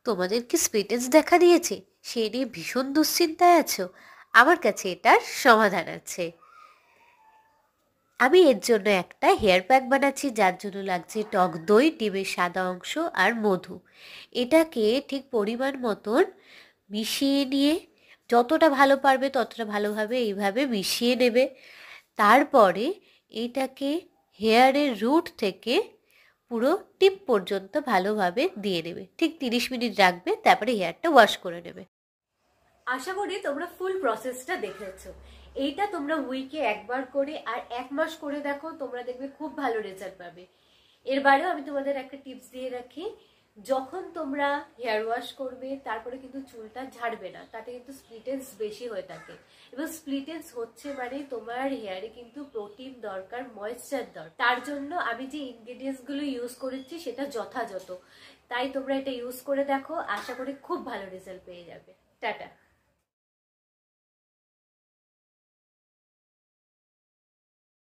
তোমাদের কি স্প্লিটেন্স দেখা দিয়েছে সে নিয়ে ভীষণ দুশ্চিন্তায় আছো? আমার কাছে এটার সমাধান আছে। আমি এর জন্য একটা হেয়ার প্যাক বানাচ্ছি, যার জন্য লাগছে টক দই, ডিমের সাদা অংশ আর মধু। এটাকে ঠিক পরিমাণ মতন মিশিয়ে নিয়ে যতটা ভালো পারবে ততটা ভালোভাবে এইভাবে মিশিয়ে নেবে। তারপরে এটাকে হেয়ারের রুট থেকে পুরো টিপ পর্যন্ত ভালোভাবে দিয়ে নেবে। ঠিক 30 মিনিট রাখবে, তারপরে হেয়ারটা ওয়াশ করে নেবে। আশা করি তোমরা ফুল প্রসেসটা দেখেছো। এইটা তোমরা উইকে একবার করে আর 1 মাস করে দেখো, তোমরা দেখবে খুব ভালো রেজাল্ট পাবে। এর বাইরেও আমি তোমাদের একটা টিপস দিয়ে রাখি, যখন তোমরা হেয়ার ওয়াশ করবে তারপরে কিন্তু চুলটা ঝাড়বে না, তাতে কিন্তু স্প্লিটেন্স বেশি হয়ে থাকে। এবং স্প্লিটেন্স হচ্ছে মানে তোমার হেয়ারে কিন্তু প্রোটিন দরকার, ময়েশ্চার দরকার। তার জন্য আমি যে ইনগ্রেডিয়েন্টস গুলো ইউজ করেছি সেটা যথাযথ। তাই তোমরা এটা ইউজ করে দেখো, আশা করি খুব ভালো রেজাল্ট পেয়ে যাবে। টাটা।